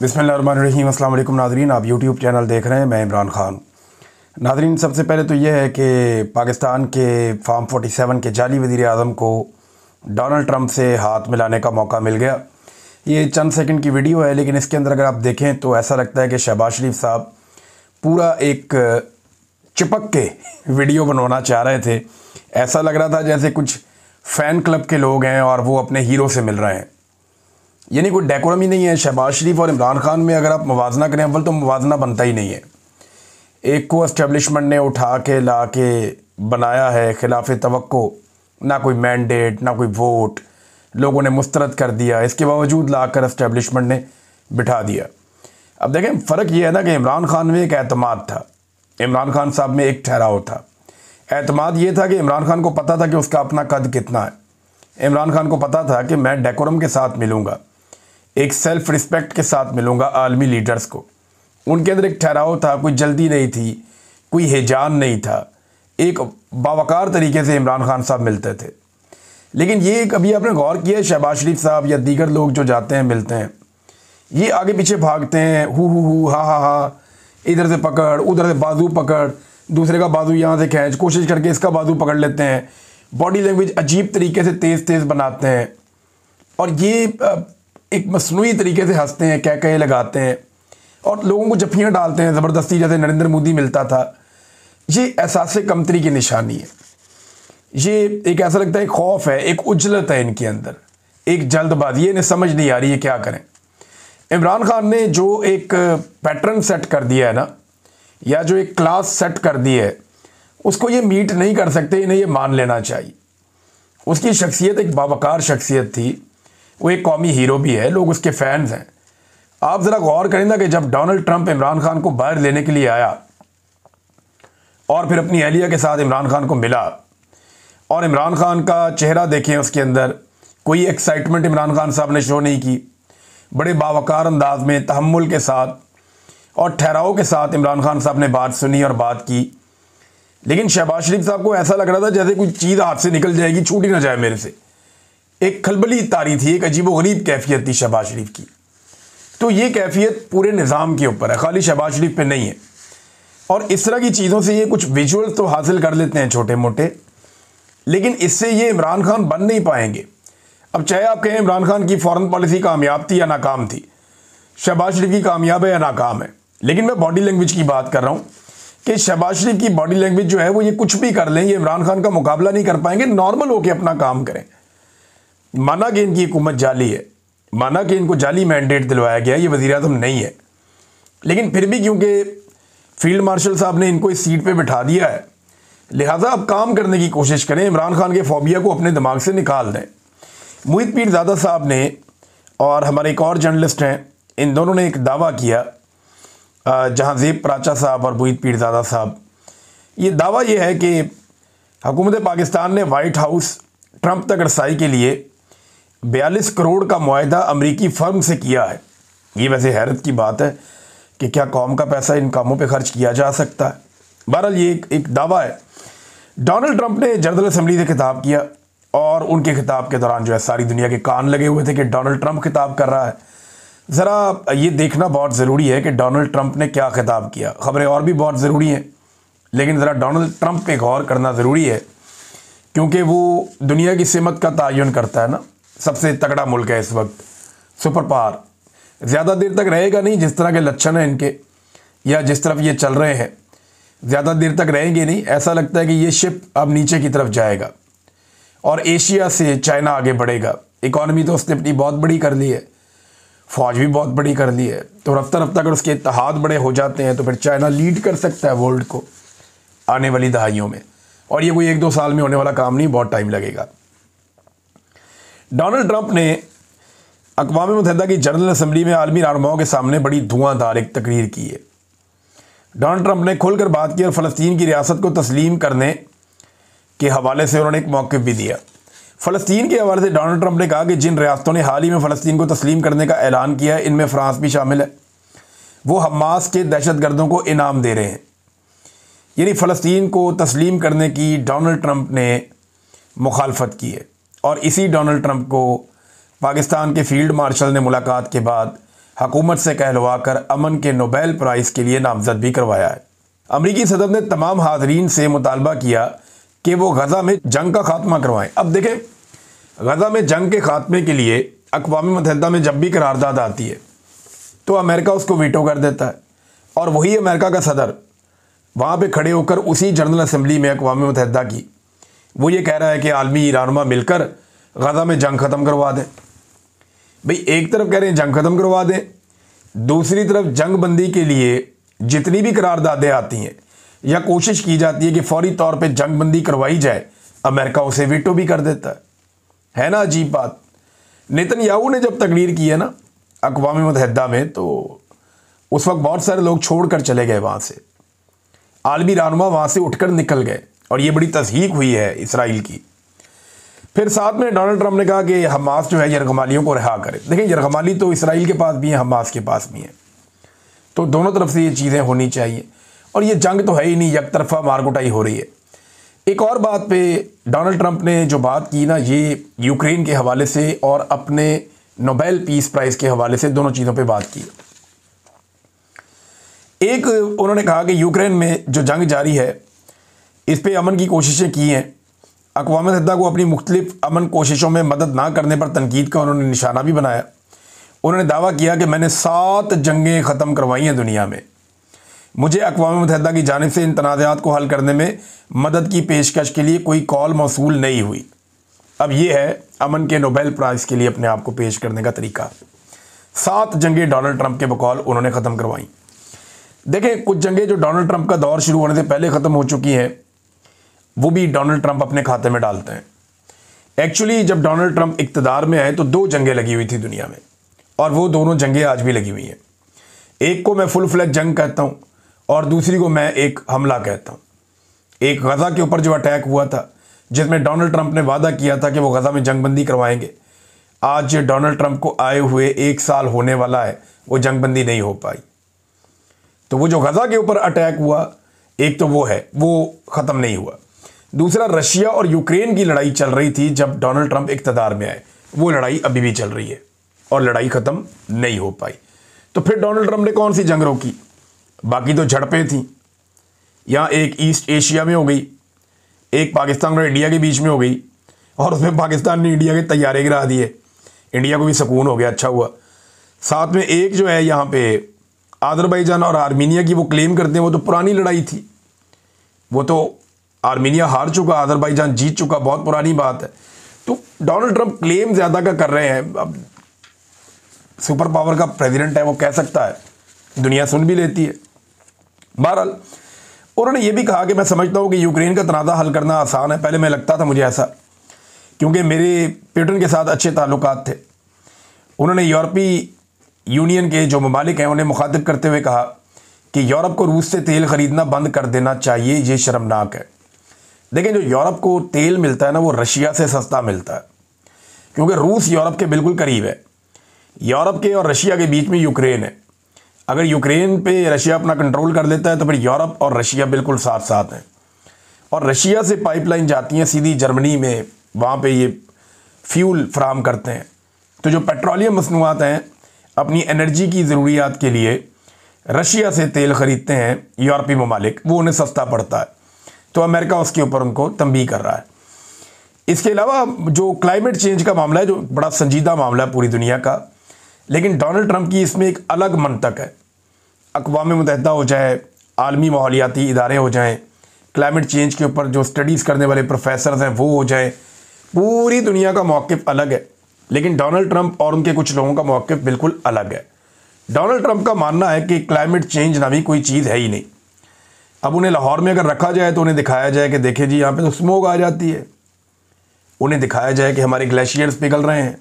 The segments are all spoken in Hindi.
बिस्मिल्लाहिर्रहमानिर्रहीम। अस्सलाम वालेकुम नाज़रीन, आप यूट्यूब चैनल देख रहे हैं, मैं इमरान ख़ान। नाज़रीन, सबसे पहले तो यह है कि पाकिस्तान के फार्म 47 के जाली वज़ीर आज़म को डोनाल्ड ट्रंप से हाथ मिलाने का मौका मिल गया। ये चंद सेकंड की वीडियो है, लेकिन इसके अंदर अगर आप देखें तो ऐसा लगता है कि शहबाज शरीफ साहब पूरा एक चिपक के वीडियो बनवाना चाह रहे थे। ऐसा लग रहा था जैसे कुछ फ़ैन क्लब के लोग हैं और वो अपने हीरो से मिल रहे हैं। यानी कोई डेकोरम ही नहीं है। शहबाज शरीफ और इमरान खान में अगर आप मुवाजना करें, अव्वल तो मुवाजना बनता ही नहीं है। एक को एस्टेब्लिशमेंट ने उठा के ला के बनाया है खिलाफ तवक्को, ना कोई मैंडेट ना कोई वोट, लोगों ने मुस्तरद कर दिया, इसके बावजूद ला कर एस्टेब्लिशमेंट ने बिठा दिया। अब देखें, फ़र्क ये है ना कि इमरान खान में एक एतमाद था, इमरान खान साहब में एक ठहराव था। एतमाद ये था कि इमरान खान को पता था कि उसका अपना कद कितना है। इमरान खान को पता था कि मैं डेकोरम के साथ मिलूँगा, एक सेल्फ रिस्पेक्ट के साथ मिलूँगा आलमी लीडर्स को। उनके अंदर एक ठहराव था, कोई जल्दी नहीं थी, कोई हिजान नहीं था, एक बावकार तरीके से इमरान खान साहब मिलते थे। लेकिन ये कभी आपने गौर किया है, शहबाज शरीफ साहब या दीगर लोग जो जाते हैं मिलते हैं, ये आगे पीछे भागते हैं, हु हा हा हा, इधर से पकड़, उधर से बाजू पकड़, दूसरे का बाजू यहाँ से खींच, कोशिश करके इसका बाजू पकड़ लेते हैं, बॉडी लैंग्वेज अजीब तरीके से तेज़ तेज़ बनाते हैं, और ये एक मसनूई तरीके से हंसते हैं, क्या कहे लगाते हैं और लोगों को जफ्फियाँ डालते हैं ज़बरदस्ती, जैसे नरेंद्र मोदी मिलता था। ये एहसास कमतरी की निशानी है। ये एक ऐसा लगता है खौफ है, एक उजलत है इनके अंदर, एक जल्दबाजी, इन्हें समझ नहीं आ रही है क्या करें। इमरान खान ने जो एक पैटर्न सेट कर दिया है ना, या जो एक क्लास सेट कर दी है, उसको ये मीट नहीं कर सकते, इन्हें ये मान लेना चाहिए। उसकी शख्सियत एक बावकार शख्सियत थी, वो एक कौमी हीरो भी है, लोग उसके फैंस हैं। आप ज़रा गौर करें ना कि जब डोनाल्ड ट्रंप इमरान खान को बाहर लेने के लिए आया और फिर अपनी अहलिया के साथ इमरान खान को मिला, और इमरान खान का चेहरा देखें, उसके अंदर कोई एक्साइटमेंट इमरान खान साहब ने शो नहीं की। बड़े बावकार अंदाज में, तहम्मुल के साथ और ठहराव के साथ इमरान खान साहब ने बात सुनी और बात की। लेकिन शहबाज शरीफ साहब को ऐसा लग रहा था जैसे कोई चीज़ हाथ से निकल जाएगी, छूट ही ना जाए मेरे से। एक खलबली तारी थी, एक अजीबोगरीब कैफियत थी शहबाज शरीफ की। तो ये कैफियत पूरे निज़ाम के ऊपर है, खाली शहबाज शरीफ पे नहीं है। और इस तरह की चीज़ों से ये कुछ विजुअल्स तो हासिल कर लेते हैं छोटे मोटे, लेकिन इससे ये इमरान खान बन नहीं पाएंगे। अब चाहे आप कहें इमरान खान की फॉरेन पॉलिसी कामयाब थी या नाकाम थी, शहबाज शरीफ की कामयाब है या नाकाम है, लेकिन मैं बॉडी लैंग्वेज की बात कर रहा हूँ कि शहबाज शरीफ की बॉडी लैंग्वेज जो है वो ये कुछ भी कर लें, ये इमरान खान का मुकाबला नहीं कर पाएंगे। नॉर्मल होकर अपना काम करें। माना कि इनकी हुकूमत जाली है, माना कि इनको जाली मैंडेट दिलवाया गया, ये वज़ीर आज़म नहीं है, लेकिन फिर भी क्योंकि फील्ड मार्शल साहब ने इनको इस सीट पे बिठा दिया है, लिहाजा अब काम करने की कोशिश करें, इमरान खान के फोबिया को अपने दिमाग से निकाल दें। मोहित पीरज़ादा साहब ने और हमारे एक और जर्नलिस्ट हैं, इन दोनों ने एक दावा किया, जहांज़ेब पराचा साहब और मोहित पीरज़ादा साहब। ये दावा ये है कि हुकूमत पाकिस्तान ने वाइट हाउस ट्रंप तक रसाई के लिए 42 करोड़ का मुआहदा अमरीकी फर्म से किया है। ये वैसे हैरत की बात है कि क्या कौम का पैसा इन कामों पे खर्च किया जा सकता है। बहरहाल ये एक दावा है। डोनाल्ड ट्रंप ने जनरल असम्बली से खिताब किया, और उनके खिताब के दौरान जो है सारी दुनिया के कान लगे हुए थे कि डोनाल्ड ट्रंप खिताब कर रहा है। ज़रा ये देखना बहुत ज़रूरी है कि डोनाल्ड ट्रंप ने क्या खिताब किया। ख़बरें और भी बहुत ज़रूरी हैं, लेकिन ज़रा डोनाल्ड ट्रंप पे गौर करना ज़रूरी है, क्योंकि वो दुनिया की सिमत का तयन करता है ना। सबसे तगड़ा मुल्क है इस वक्त, सुपर पावर। ज़्यादा देर तक रहेगा नहीं, जिस तरह के लक्षण हैं इनके या जिस तरफ ये चल रहे हैं, ज़्यादा देर तक रहेंगे नहीं। ऐसा लगता है कि ये शिप अब नीचे की तरफ जाएगा और एशिया से चाइना आगे बढ़ेगा। इकॉनमी तो उसने अपनी बहुत बड़ी कर ली है, फ़ौज भी बहुत बड़ी कर ली है, तो रफ्ता रफ्ता अगर उसके इत्तेहाद बड़े हो जाते हैं तो फिर चाइना लीड कर सकता है वर्ल्ड को आने वाली दहाइयों में। और ये कोई 1-2 साल में होने वाला काम नहीं, बहुत टाइम लगेगा। डोनाल्ड ट्रंप ने अक़वाम मुत्तहिदा की जनरल असम्बली में आलमी रहनुमाओं के सामने बड़ी धुआंधार एक तकरीर की है। डोनाल्ड ट्रंप ने खुलकर बात की और फ़लस्तीन की रियासत को तस्लीम करने के हवाले से उन्होंने एक मौक़िफ़ भी दिया। फ़लस्तीन के हवाले से डोनाल्ड ट्रंप ने कहा कि जिन रियासतों ने हाल ही में फ़लस्तीन को तस्लीम करने का ऐलान किया है, इनमें फ़्रांस भी शामिल है। वो हमास के दहशतगर्दों को इनाम दे रहे हैं। यानी फ़लस्तीन को तस्लीम करने की डोनाल्ड ट्रंप ने मुखालफत की है, और इसी डोनाल्ड ट्रंप को पाकिस्तान के फील्ड मार्शल ने मुलाकात के बाद हुकूमत से कहलवाकर अमन के नोबेल प्राइज़ के लिए नामजद भी करवाया है। अमरीकी सदर ने तमाम हाज़रीन से मुतालबा किया कि वो गज़ा में जंग का खात्मा करवाएं। अब देखें, गज़ा में जंग के खात्मे के लिए अक़वाम मुत्तहिदा में जब भी करारदाद आती है तो अमेरिका उसको वीटो कर देता है, और वही अमेरिका का सदर वहाँ पे खड़े होकर उसी जनरल असम्बली में अक़वाम मुत्तहिदा की वो ये कह रहा है कि आलमी रहनुमा मिलकर गज़ा में जंग ख़त्म करवा दें। भाई, एक तरफ कह रहे हैं जंग ख़त्म करवा दें, दूसरी तरफ जंग बंदी के लिए जितनी भी करारदादें आती हैं या कोशिश की जाती है कि फौरी तौर पे जंग बंदी करवाई जाए, अमेरिका उसे वीटो भी कर देता है ना अजीब बात। नेतन्याहू ने जब तकरीर की है ना अक़वाम मुत्तहिदा में, तो उस वक्त बहुत सारे लोग छोड़ कर चले गए वहाँ से, आलमी रहनुमा वहाँ से उठकर निकल गए, और ये बड़ी तस्हीक हुई है इसराइल की। फिर साथ में डोनाल्ड ट्रंप ने कहा कि हमास जो है यरगमालियों को रिहा करे। देखिए, यरगमाली तो इसराइल के पास भी है, हमास के पास भी है, तो दोनों तरफ से ये चीज़ें होनी चाहिए, और ये जंग तो है ही नहीं, एक तरफा मारकुटाई हो रही है। एक और बात पे डोनाल्ड ट्रंप ने जो बात की ना, ये यूक्रेन के हवाले से और अपने नोबेल पीस प्राइज़ के हवाले से दोनों चीज़ों पे बात की। एक, उन्होंने कहा कि यूक्रेन में जो जंग जारी है इस पे अमन की कोशिशें की हैं। अक़वाम मुत्तहिदा को अपनी मुख्तलिफ अमन कोशिशों में मदद ना करने पर तनकीद का उन्होंने निशाना भी बनाया। उन्होंने दावा किया कि मैंने 7 जंगें ख़त्म करवाई हैं दुनिया में, मुझे अक़वाम मुत्तहिदा की जानिब से इन तनाज़ात को हल करने में मदद की पेशकश के लिए कोई कॉल मौसूल नहीं हुई। अब ये है अमन के नोबेल प्राइज़ के लिए अपने आप को पेश करने का तरीका। 7 जंगें डोनाल्ड ट्रंप के बकौल उन्होंने ख़त्म करवाई। देखें, कुछ जंगें जो डोनाल्ड ट्रंप का दौर शुरू होने से पहले ख़त्म हो चुकी हैं वो भी डोनाल्ड ट्रंप अपने खाते में डालते हैं। एक्चुअली जब डोनाल्ड ट्रंप इक़्तिदार में आए तो 2 जंगें लगी हुई थी दुनिया में, और वो दोनों जंगें आज भी लगी हुई हैं। एक को मैं फुल फ्लैग जंग कहता हूँ और दूसरी को मैं एक हमला कहता हूँ। एक गज़ा के ऊपर जो अटैक हुआ था जिसमें डोनाल्ड ट्रंप ने वादा किया था कि वो गज़ा में जंगबंदी करवाएंगे, आज डोनाल्ड ट्रंप को आए हुए 1 साल होने वाला है, वो जंगबंदी नहीं हो पाई। तो वो जो गज़ा के ऊपर अटैक हुआ, एक तो वो है, वो ख़त्म नहीं हुआ। दूसरा, रशिया और यूक्रेन की लड़ाई चल रही थी जब डोनाल्ड ट्रंप इक़्तिदार में आए, वो लड़ाई अभी भी चल रही है और लड़ाई ख़त्म नहीं हो पाई। तो फिर डोनाल्ड ट्रंप ने कौन सी जंग रोकी? बाकी तो झड़पें थी, यहाँ एक ईस्ट एशिया में हो गई, एक पाकिस्तान और इंडिया के बीच में हो गई, और उसमें पाकिस्तान ने इंडिया के तैयारे गिरा दिए, इंडिया को भी सुकून हो गया, अच्छा हुआ। साथ में एक जो है यहाँ पे आज़रबाईजान और आर्मीनिया की वो क्लेम करते हैं, वो तो पुरानी लड़ाई थी, वो तो आर्मीनिया हार चुका, आज़रबाईजान जीत चुका, बहुत पुरानी बात है। तो डोनाल्ड ट्रंप क्लेम ज़्यादा का कर रहे हैं। अब सुपर पावर का प्रेसिडेंट है, वो कह सकता है, दुनिया सुन भी लेती है। बहरहाल उन्होंने ये भी कहा कि मैं समझता हूँ कि यूक्रेन का तनाज़ा हल करना आसान है। पहले मैं लगता था मुझे ऐसा, क्योंकि मेरे पुतिन के साथ अच्छे ताल्लुकात थे। उन्होंने यूरोपीय यूनियन के जो ममालिक हैं उन्हें मुखातिब करते हुए कहा कि यूरोप को रूस से तेल ख़रीदना बंद कर देना चाहिए, ये शर्मनाक है। लेकिन जो यूरोप को तेल मिलता है ना, वो रशिया से सस्ता मिलता है, क्योंकि रूस यूरोप के बिल्कुल करीब है। यूरोप के और रशिया के बीच में यूक्रेन है। अगर यूक्रेन पे रशिया अपना कंट्रोल कर लेता है तो फिर यूरोप और रशिया बिल्कुल साथ साथ हैं, और रशिया से पाइपलाइन जाती हैं सीधी जर्मनी में, वहाँ पे ये फ्यूल फराम करते हैं। तो जो पेट्रोलियम मसनूआत हैं, अपनी एनर्जी की ज़रूरियात के लिए रशिया से तेल ख़रीदते हैं यूरोपीय ममालिक, वो उन्हें सस्ता पड़ता है। तो अमेरिका उसके ऊपर उनको तंबीह कर रहा है। इसके अलावा जो क्लाइमेट चेंज का मामला है, जो बड़ा संजीदा मामला है पूरी दुनिया का, लेकिन डोनाल्ड ट्रंप की इसमें एक अलग मंतक है। अक़वाम मुत्तहिदा हो जाए, आलमी माहौलियाती इदारे हो जाएं, क्लाइमेट चेंज के ऊपर जो स्टडीज़ करने वाले प्रोफेसर्स हैं वो हो जाएं, पूरी दुनिया का मौक़िफ़ अलग है। लेकिन डोनाल्ड ट्रंप और उनके कुछ लोगों का मौक़िफ़ बिल्कुल अलग है। डोनाल्ड ट्रंप का मानना है कि क्लाइमेट चेंज नामी कोई चीज़ है ही नहीं। अब उन्हें लाहौर में अगर रखा जाए तो उन्हें दिखाया जाए कि देखिए जी, यहाँ पे तो स्मोक आ जाती है। उन्हें दिखाया जाए कि हमारे ग्लेशियर्स पिघल रहे हैं।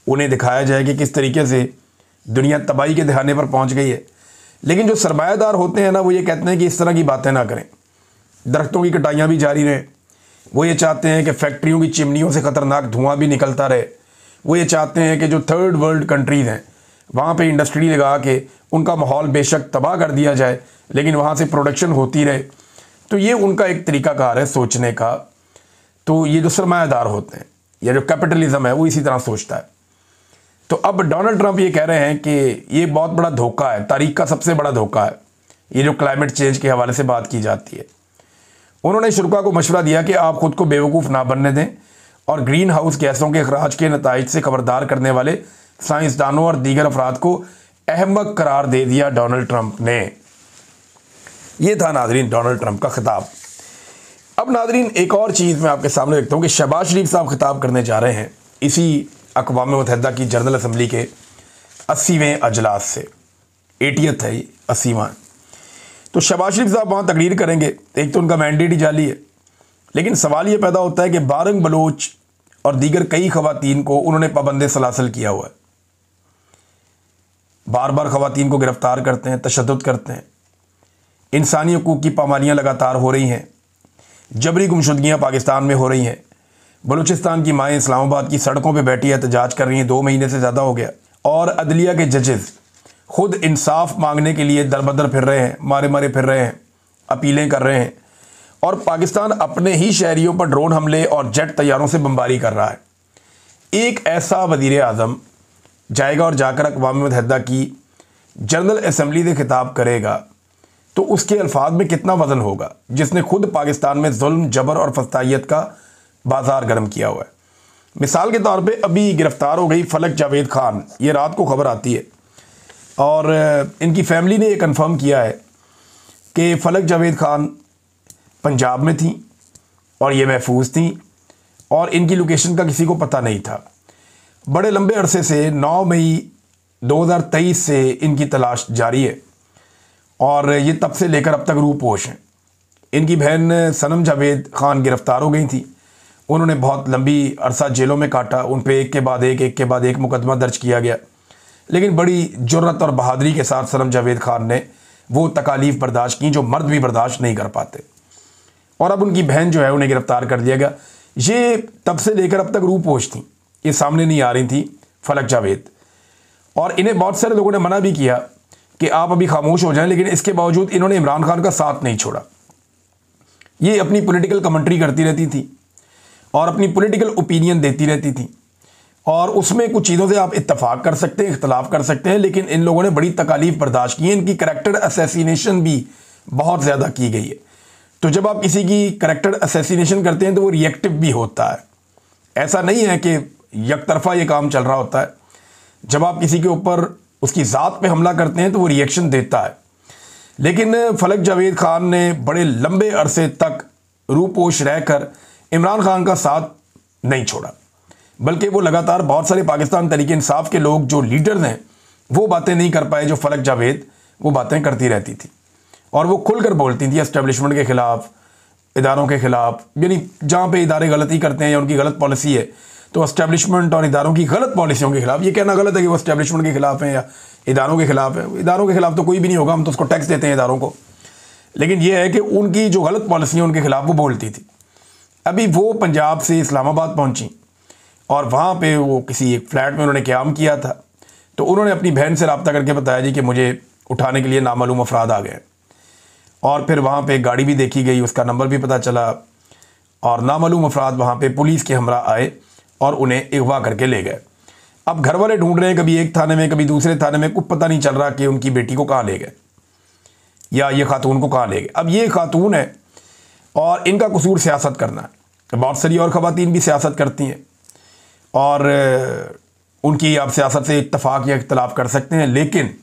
उन्हें दिखाया जाए कि किस तरीके से दुनिया तबाही के दहाने पर पहुँच गई है। लेकिन जो सरमायादार होते हैं ना, वो ये कहते हैं कि इस तरह की बातें ना करें, दरख्तों की कटाइयाँ भी जारी रहें। वो ये चाहते हैं कि फैक्ट्रियों की चिमनियों से ख़तरनाक धुआं भी निकलता रहे। वो ये चाहते हैं कि जो थर्ड वर्ल्ड कंट्रीज़ हैं वहाँ पे इंडस्ट्री लगा के उनका माहौल बेशक तबाह कर दिया जाए, लेकिन वहाँ से प्रोडक्शन होती रहे। तो ये उनका एक तरीक़ाकार है सोचने का। तो ये जो सरमायादार होते हैं या जो कैपिटलिज़म है वो इसी तरह सोचता है। तो अब डोनाल्ड ट्रंप ये कह रहे हैं कि ये बहुत बड़ा धोखा है, तारीख का सबसे बड़ा धोखा है ये जो क्लाइमेट चेंज के हवाले से बात की जाती है। उन्होंने शुरा को मशवरा दिया कि आप खुद को बेवकूफ़ ना बनने दें और ग्रीन हाउस गैसों के अखराज के नताइज से खबरदार करने वाले साइंसदानों और दीगर अफराद को अहमक करार दे दिया डोनाल्ड ट्रंप ने। यह था नाजरीन डोनाल्ड ट्रंप का खिताब। अब नाजरीन एक और चीज़ मैं आपके सामने रखता हूँ कि शहबाज शरीफ साहब खिताब करने जा रहे हैं इसी अक़वाम मुत्तहिदा की जनरल असम्बली के 80वें अजलास से, 80th है ये 80वां। तो शहबाज शरीफ साहब वहाँ तकरीर करेंगे। एक तो उनका मैंडेट ही जाली है, लेकिन सवाल ये पैदा होता है कि बारंग बलोच और दीगर कई खवातीन को उन्होंने पाबंद सलासल किया हुआ है। बार बार खवातीन को गिरफ्तार करते हैं, तशद्दुद करते हैं, इंसानी हकूक़ की पामालियाँ लगातार हो रही हैं, जबरी गुमशुदगियाँ पाकिस्तान में हो रही हैं। बलूचिस्तान की माएँ इस्लामाबाद की सड़कों पे बैठी एहतजाज कर रही हैं, 2 महीने से ज़्यादा हो गया। और अदलिया के जजेस खुद इंसाफ मांगने के लिए दर बदर फिर रहे हैं, मारे मारे फिर रहे हैं, अपीलें कर रहे हैं। और पाकिस्तान अपने ही शहरियों पर ड्रोन हमले और जेट तैयारों से बमबारी कर रहा है। एक ऐसा वज़ीर आज़म जाएगा और जाकर अक़वाम मुत्तहिदा की जनरल असम्बली से खिताब करेगा तो उसके अल्फाज में कितना वज़न होगा, जिसने खुद पाकिस्तान में जुल्म, जबर और फस्तायत का बाज़ार गर्म किया हुआ है। मिसाल के तौर पे अभी गिरफ़्तार हो गई फलक जावेद खान, ये रात को खबर आती है और इनकी फैमिली ने ये कंफर्म किया है कि फलक जावेद खान पंजाब में थी और ये महफूज थी और इनकी लोकेशन का किसी को पता नहीं था। बड़े लंबे अरसे से 9 मई 2023 से इनकी तलाश जारी है और ये तब से लेकर अब तक रूपोश हैं। इनकी बहन सनम जावेद खान गिरफ़्तार हो गई थी। उन्होंने बहुत लंबी अरसा जेलों में काटा, उन पे एक के बाद एक मुकदमा दर्ज किया गया, लेकिन बड़ी जुर्रत और बहादुरी के साथ सनम जावेद खान ने वो तकालीफ बर्दाश्त की जो मर्द भी बर्दाश्त नहीं कर पाते। और अब उनकी बहन जो है उन्हें गिरफ़्तार कर दिया गया। ये तब से लेकर अब तक रूपोश थी, ये सामने नहीं आ रही थी फलक जावेद। और इन्हें बहुत सारे लोगों ने मना भी किया कि आप अभी खामोश हो जाएं, लेकिन इसके बावजूद इन्होंने इमरान खान का साथ नहीं छोड़ा। ये अपनी पॉलिटिकल कमेंट्री करती रहती थी और अपनी पॉलिटिकल ओपिनियन देती रहती थी और उसमें कुछ चीज़ों से आप इत्तफाक कर सकते हैं, इख्तलाफ कर सकते हैं, लेकिन इन लोगों ने बड़ी तकालीफ बर्दाश्त की है। इनकी करैक्टर असैसिनेशन भी बहुत ज़्यादा की गई है। तो जब आप किसी की करैक्टर असैसिनेशन करते हैं तो वो रिएक्टिव भी होता है, ऐसा नहीं है कि यकतरफा ये काम चल रहा होता है। जब आप किसी के ऊपर उसकी ज़ात पे हमला करते हैं तो वो रिएक्शन देता है। लेकिन फलक जावेद खान ने बड़े लंबे अरसे तक रूपोश रहकर इमरान खान का साथ नहीं छोड़ा, बल्कि वो लगातार बहुत सारे पाकिस्तान तहरीक इंसाफ के लोग जो लीडर्स हैं वो बातें नहीं कर पाए जो फलक जावेद वो बातें करती रहती थी और वो खुलकर बोलती थी एस्टेब्लिशमेंट के ख़िलाफ़, इदारों के ख़िलाफ़। यानी जहाँ पे इदारे गलती करते हैं या उनकी गलत पॉलिसी है तो एस्टेब्लिशमेंट और इदारों की गलत पॉलिसियों के ख़िलाफ़। ये कहना गलत है कि वो एस्टेब्लिशमेंट के ख़िलाफ़ हैं या इदारों के ख़िलाफ़ है। इदारों के ख़िलाफ़ तो कोई भी नहीं होगा, हम तो उसको टैक्स देते हैं इदारों को। लेकिन ये है कि उनकी जो गलत पॉलिसी है उनके ख़िलाफ़ वो बोलती थी। अभी वो पंजाब से इस्लामाबाद पहुंची और वहाँ पे वो किसी एक फ्लैट में उन्होंने क़याम किया था। तो उन्होंने अपनी बहन से रब्ता करके बताया जी कि मुझे उठाने के लिए नामालूम अफराद आ गए। और फिर वहाँ पे गाड़ी भी देखी गई, उसका नंबर भी पता चला और नामालूम अफराद वहाँ पे पुलिस के हमरा आए और उन्हें अगवा करके ले गए। अब घर वाले ढूंढ रहे हैं, कभी एक थाने में कभी दूसरे थाने में, कुछ पता नहीं चल रहा कि उनकी बेटी को कहाँ ले गए या ये खातून को कहाँ ले गए। अब ये खातून है और इनका कसूर सियासत करना है। बहुत सारी और ख़वातीन भी सियासत करती हैं और उनकी आप सियासत से इत्तफाक या इख्तलाफ कर सकते हैं, लेकिन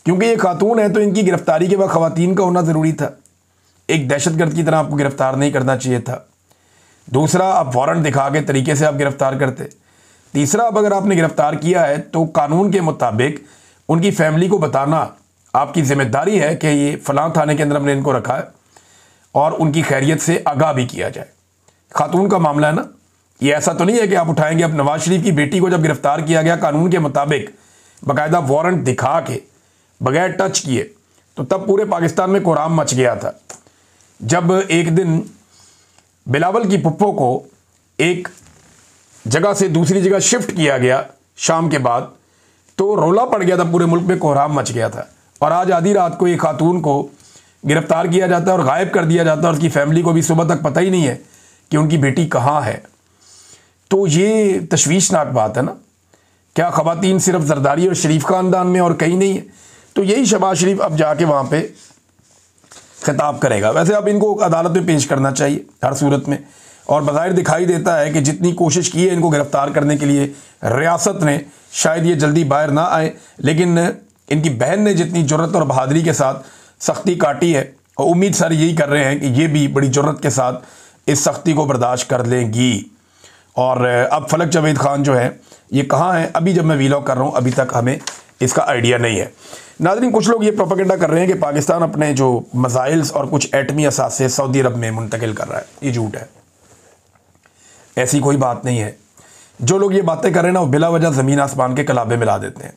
क्योंकि ये खातून है तो इनकी गिरफ़्तारी के बाद ख़वातीन का होना ज़रूरी था। एक दहशतगर्द की तरह आपको गिरफ़्तार नहीं करना चाहिए था। दूसरा, आप वारंट दिखा के तरीके से आप गिरफ़्तार करते। तीसरा, अब अगर आपने गिरफ़्तार किया है तो कानून के मुताबिक उनकी फैमिली को बताना आपकी ज़िम्मेदारी है कि ये फ़लाँ थाने के अंदर हमने इनको रखा है और उनकी खैरियत से आगाह भी किया जाए। खातून का मामला है ना, ये ऐसा तो नहीं है कि आप उठाएंगे। अब नवाज शरीफ की बेटी को जब गिरफ़्तार किया गया कानून के मुताबिक बाकायदा वारंट दिखा के बगैर टच किए, तो तब पूरे पाकिस्तान में कोहराम मच गया था। जब एक दिन बिलावल की पुप्पो को एक जगह से दूसरी जगह शिफ्ट किया गया शाम के बाद, तो रोला पड़ गया था, पूरे मुल्क में कोहराम मच गया था। और आज आधी रात को एक खातून को गिरफ़्तार किया जाता है और गायब कर दिया जाता है और उसकी फैमिली को भी सुबह तक पता ही नहीं है कि उनकी बेटी कहाँ है। तो ये तशवीशनाक बात है ना क्या ख़वातीन सिर्फ जरदारी और शरीफ ख़ानदान में और कहीं नहीं है? तो यही शहबाज शरीफ अब जाके वहाँ पे खिताब करेगा। वैसे अब इनको अदालत में पेश करना चाहिए हर सूरत में, और बज़ाहिर दिखाई देता है कि जितनी कोशिश की है इनको गिरफ़्तार करने के लिए रियासत ने, शायद ये जल्दी बाहर ना आए, लेकिन इनकी बहन ने जितनी जुर्रत और बहादुरी के साथ सख्ती काटी है, और उम्मीद सारे यही कर रहे हैं कि ये भी बड़ी जुर्रत के साथ इस सख्ती को बर्दाश्त कर लेंगी। और अब फलक जावेद ख़ान जो है ये कहाँ है? अभी जब मैं वीलॉग कर रहा हूँ अभी तक हमें इसका आइडिया नहीं है। नाज़रीन, कुछ लोग ये प्रोपेगेंडा कर रहे हैं कि पाकिस्तान अपने जो मिसाइल्स और कुछ एटमी असासे सऊदी अरब में मुंतकिल कर रहा है। ये झूठ है, ऐसी कोई बात नहीं है। जो लोग ये बातें कर रहे हैं ना, वो बिला वजह ज़मीन आसमान के कलाबे मिला देते हैं।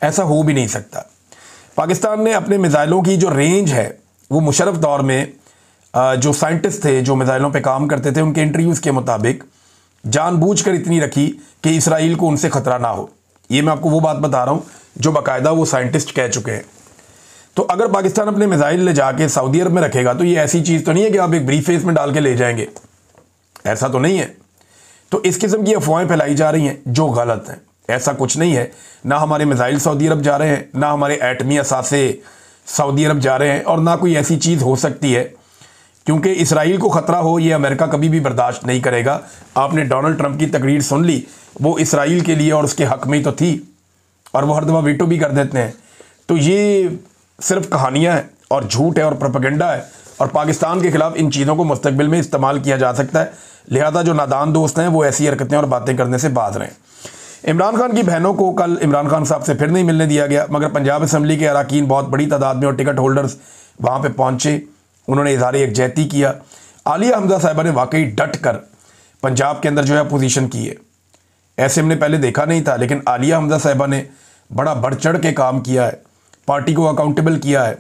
ऐसा हो भी नहीं सकता। पाकिस्तान ने अपने मिसाइलों की जो रेंज है वो मुशर्रफ दौर में जो साइंटिस्ट थे जो मिसाइलों पे काम करते थे, उनके इंटरव्यूज़ के मुताबिक जानबूझकर इतनी रखी कि इसराइल को उनसे ख़तरा ना हो। ये मैं आपको वो बात बता रहा हूँ जो बाकायदा वो साइंटिस्ट कह चुके हैं। तो अगर पाकिस्तान अपने मिसाइल ले जाके सऊदी अरब में रखेगा तो ये ऐसी चीज़ तो नहीं है कि आप एक ब्रीफकेस में डाल के ले जाएंगे, ऐसा तो नहीं है। तो इस किस्म की अफवाहें फैलाई जा रही हैं जो गलत हैं। ऐसा कुछ नहीं है। ना हमारे मिसाइल सऊदी अरब जा रहे हैं, ना हमारे एटमी असासे सऊदी अरब जा रहे हैं, और ना कोई ऐसी चीज़ हो सकती है, क्योंकि इसराइल को ख़तरा हो ये अमेरिका कभी भी बर्दाश्त नहीं करेगा। आपने डोनाल्ड ट्रंप की तकरीर सुन ली, वो इसराइल के लिए और उसके हक़ में ही तो थी, और वो हर दफ़ा वीटो भी कर देते हैं। तो ये सिर्फ कहानियाँ हैं और झूठ है और प्रोपेगेंडा है, और पाकिस्तान के ख़िलाफ़ इन चीज़ों को मुस्तकबिल में इस्तेमाल किया जा सकता है। लिहाजा जो नादान दोस्त हैं वो ऐसी हरकतें और बातें करने से बाज रहे हैं। इमरान खान की बहनों को कल इमरान खान साहब से फिर नहीं मिलने दिया गया, मगर पंजाब असम्बली के अरकान बहुत बड़ी तादाद में और टिकट होल्डर्स वहाँ पर पहुँचे। उन्होंने इज़हार यकजहती किया। आलिया हमजा साहिबा ने वाकई डट कर पंजाब के अंदर जो है अपोजिशन की है। ऐसे हमने पहले देखा नहीं था, लेकिन आलिया हमजा साहिबा ने बड़ा बढ़ चढ़ के काम किया है, पार्टी को अकाउंटेबल किया है,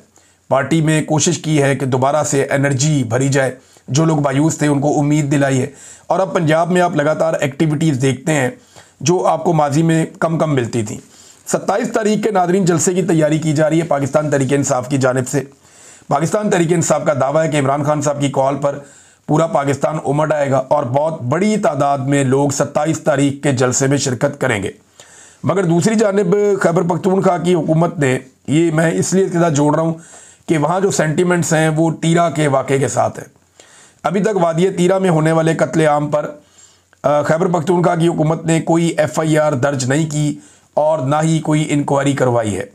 पार्टी में कोशिश की है कि दोबारा से एनर्जी भरी जाए, जो लोग मायूस थे उनको उम्मीद दिलाई है। और अब पंजाब में आप लगातार एक्टिविटीज़ देखते हैं जो आपको माजी में कम कम मिलती थी। 27 तारीख के नाज़रीन जलसे की तैयारी की जा रही है पाकिस्तान तहरीक इंसाफ की जानिब से। पाकिस्तान तहरीक इंसाफ का दावा है कि इमरान खान साहब की कॉल पर पूरा पाकिस्तान उमड़ आएगा और बहुत बड़ी तादाद में लोग 27 तारीख के जलसे में शिरकत करेंगे। मगर दूसरी जानिब खैबर पख्तूनख्वा की हुकूमत ने, ये मैं इसलिए इसके साथ जोड़ रहा हूँ कि वहाँ जो सेंटिमेंट्स हैं वो तीरा के वाक़े के साथ है। अभी तक वादिय तीरा में होने वाले कत्ले आम पर खैबर पख्तूनख्वा की हुकूमत ने कोई FIR दर्ज नहीं की और ना ही कोई इंक्वायरी करवाई है।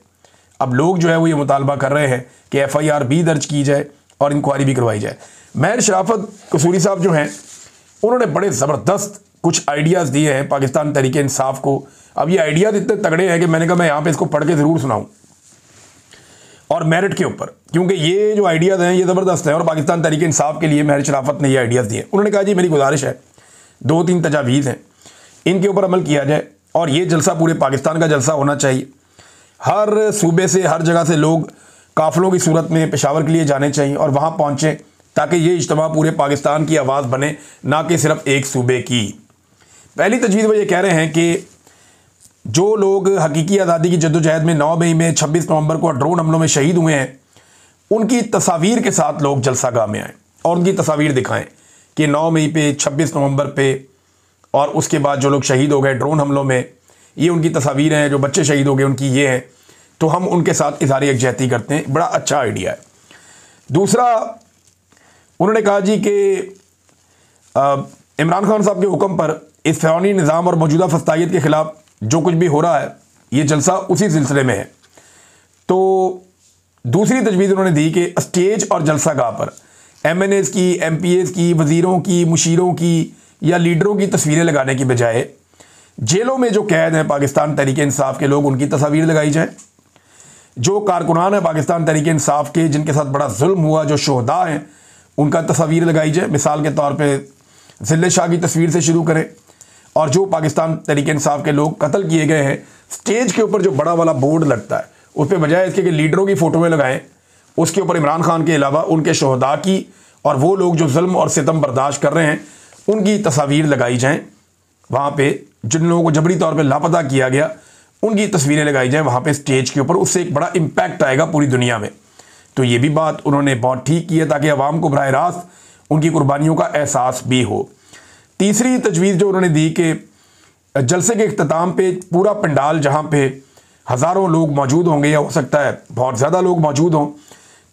अब लोग जो है वो ये मुतालबा कर रहे हैं कि FIR भी दर्ज की जाए और इंक्वायरी भी करवाई जाए। महर शराफत कसूरी साहब जो हैं उन्होंने बड़े ज़बरदस्त कुछ आइडियाज़ दिए हैं पाकिस्तान तहरीक इंसाफ को। अब ये आइडियाज़ इतने तगड़े हैं कि मैंने कहा मैं यहाँ पे इसको पढ़ के ज़रूर सुनाऊँ, और मेरिट के ऊपर, क्योंकि ये जो आइडियाज़ हैं ये ज़बरदस्त हैं और पाकिस्तान तहरीक इंसाफ के लिए महर शराफत ने ये आइडियाज़ दिए। उन्होंने कहा जी मेरी गुजारिश है, 2-3 तजावीज़ हैं, इनके ऊपर अमल किया जाए, और ये जलसा पूरे पाकिस्तान का जलसा होना चाहिए। हर सूबे से, हर जगह से लोग काफ़िलों की सूरत में पेशावर के लिए जाने चाहिए और वहाँ पहुँचें, ताकि ये इज्तिमा पूरे पाकिस्तान की आवाज़ बने, ना कि सिर्फ एक सूबे की। पहली तजवीज़ वो ये कह रहे हैं कि जो लोग हकीकी आज़ादी की जद्दोजहद में 9 मई में 26 नवंबर को ड्रोन हमलों में शहीद हुए हैं, उनकी तस्वीर के साथ लोग जलसागाह में आएँ और उनकी तस्वीर दिखाएं कि 9 मई पे, 26 नवंबर पे, और उसके बाद जो लोग शहीद हो गए ड्रोन हमलों में, ये उनकी तस्वीरें हैं, जो बच्चे शहीद हो गए उनकी ये हैं, तो हम उनके साथ इज़हार यकजहती करते हैं। बड़ा अच्छा आइडिया है। दूसरा उन्होंने कहा जी कि इमरान खान साहब के हुक्म पर इस फ़िरौनी निज़ाम और मौजूदा फस्तायत के ख़िलाफ़ जो कुछ भी हो रहा है ये जलसा उसी सिलसिले में है। तो दूसरी तजवीज़ उन्होंने दी कि स्टेज और जलसागाह पर MNAs की, MPAs की, वज़ीरों की, मुशीरों की या लीडरों की तस्वीरें लगाने की बजाय जेलों में जो कैद हैं पाकिस्तान तहरीक इंसाफ के लोग, उनकी तस्वीर लगाई जाए। जो कारकुनान हैं पाकिस्तान तहरीक इंसाफ के जिनके साथ बड़ा जुल्म हुआ, जो शोहदा हैं, उनका तस्वीर लगाई जाए। मिसाल के तौर पे ज़िल्ले शाह की तस्वीर से शुरू करें, और जो पाकिस्तान तहरीक इंसाफ के लोग कत्ल किए गए हैं, स्टेज के ऊपर जो बड़ा वाला बोर्ड लगता है उस पर बजाय इसके कि लीडरों की फ़ोटोएँ लगाएं, उसके ऊपर इमरान खान के अलावा उनके शोहदा की और वो लोग जो जुल्म और सितम बर्दाश्त कर रहे हैं उनकी तस्वीर लगाई जाएँ। वहाँ पे जिन लोगों को जबरी तौर पे लापता किया गया उनकी तस्वीरें लगाई जाएँ वहाँ पे स्टेज के ऊपर। उससे एक बड़ा इम्पैक्ट आएगा पूरी दुनिया में। तो ये भी बात उन्होंने बहुत ठीक की है, ताकि अवाम को बराह रास्त उनकी कुर्बानियों का एहसास भी हो। तीसरी तजवीज़ जो उन्होंने दी कि जलसे के इख्तिताम पे पूरा पंडाल जहाँ पे हज़ारों लोग मौजूद होंगे या हो सकता है बहुत ज़्यादा लोग मौजूद हों,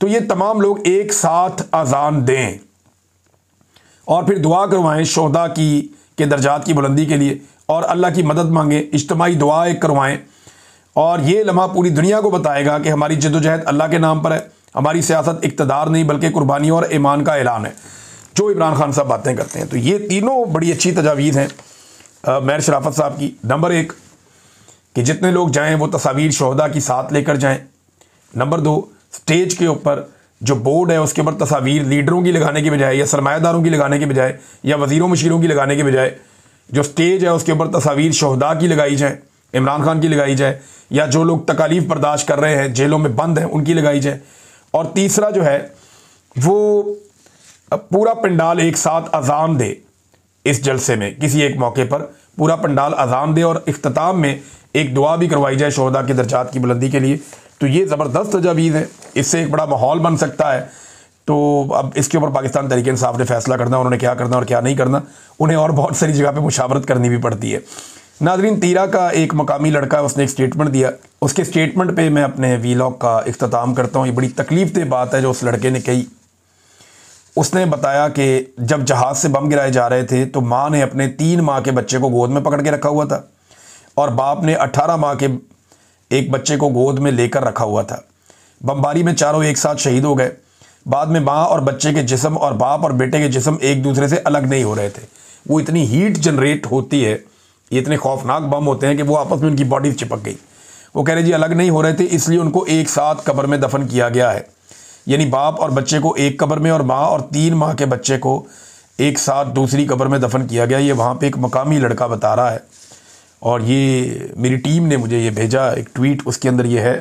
तो ये तमाम लोग एक साथ अजान दें और फिर दुआ करवाएं शोहदा के दर्जात की बुलंदी के लिए और अल्लाह की मदद मांगें, इज्तिमाई दुआ एक करवाएं। और ये लम्हा पूरी दुनिया को बताएगा कि हमारी जद्दोजहद अल्लाह के नाम पर है, हमारी सियासत इक़्तिदार नहीं बल्कि कुर्बानी और ईमान का ऐलान है, जो इमरान खान साहब बातें करते हैं। तो ये तीनों बड़ी अच्छी तजावीज़ हैं मेहर शराफत साहब की। नंबर 1 कि जितने लोग जाएं वो तस्वीर शोहदा की साथ लेकर जाएं। नंबर 2, स्टेज के ऊपर जो बोर्ड है उसके ऊपर तस्वीर लीडरों की लगाने के बजाय या सरमायादारों की लगाने के बजाय या वज़ीरों मशीरों की लगाने के बजाय जो स्टेज है उसके ऊपर तस्वीर शोहदा की लगाई जाए, इमरान खान की लगाई जाए, या जो लोग तकालीफ बर्दाश्त कर रहे हैं जेलों में बंद हैं उनकी लगाई जाए। और तीसरा जो है वो पूरा पंडाल एक साथ अजान दे। इस जलसे में किसी एक मौके पर पूरा पंडाल अजान दे और इख्तिताम में एक दुआ भी करवाई जाए शोहदा के दर्जात की बुलंदी के लिए। तो ये ज़बरदस्त तजावीज़ है, इससे एक बड़ा माहौल बन सकता है। तो अब इसके ऊपर पाकिस्तान तहरीक इंसाफ ने फैसला करना, उन्होंने क्या करना और क्या नहीं करना, उन्हें और बहुत सारी जगह पे मुशावरत करनी भी पड़ती है। नाज़रीन, तीरा का एक मकामी लड़का है, उसने एक स्टेटमेंट दिया। उसके स्टेटमेंट पे मैं अपने वीलॉग का इख्तिताम करता हूँ। ये बड़ी तकलीफ़देह बात है जो उस लड़के ने कही। उसने बताया कि जब जहाज़ से बम गिराए जा रहे थे तो माँ ने अपने 3 माह के बच्चे को गोद में पकड़ के रखा हुआ था और बाप ने 18 माह के एक बच्चे को गोद में लेकर रखा हुआ था। बमबारी में चारों एक साथ शहीद हो गए। बाद में माँ और बच्चे के जिस्म और बाप और बेटे के जिस्म एक दूसरे से अलग नहीं हो रहे थे। वो इतनी हीट जनरेट होती है, ये इतने खौफनाक बम होते हैं कि वो आपस में उनकी बॉडी चिपक गई। वो कह रहे जी अलग नहीं हो रहे थे, इसलिए उनको एक साथ कब्र में दफन किया गया है। यानी बाप और बच्चे को एक कब्र में और माँ और 3 माह के बच्चे को एक साथ दूसरी कब्र में दफन किया गया। ये वहाँ पे एक मकामी लड़का बता रहा है और ये मेरी टीम ने मुझे ये भेजा एक ट्वीट, उसके अंदर ये है।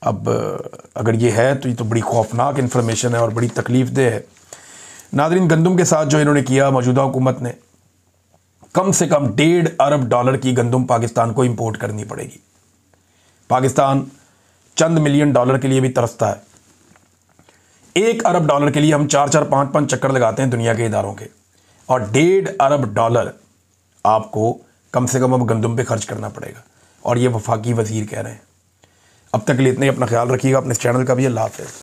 अब अगर ये है तो ये तो बड़ी खौफनाक इन्फॉर्मेशन है और बड़ी तकलीफ़देह है। नाज़रीन, गंदम के साथ जो इन्होंने किया मौजूदा हुकूमत ने, कम से कम $1.5 अरब की गंदम पाकिस्तान को इंपोर्ट करनी पड़ेगी। पाकिस्तान चंद मिलियन डॉलर के लिए भी तरसता है। $1 अरब के लिए हम 4-4, 5-5 चक्कर लगाते हैं दुनिया के इदारों के, और $1.5 अरब आपको कम से कम अब गंदम पे खर्च करना पड़ेगा। और ये वफाकी वज़ीर कह रहे हैं। अब तक के लिए इतने, अपना ख्याल रखिएगा, अपने इस चैनल का भी। अल्लाह हाफ़िज़।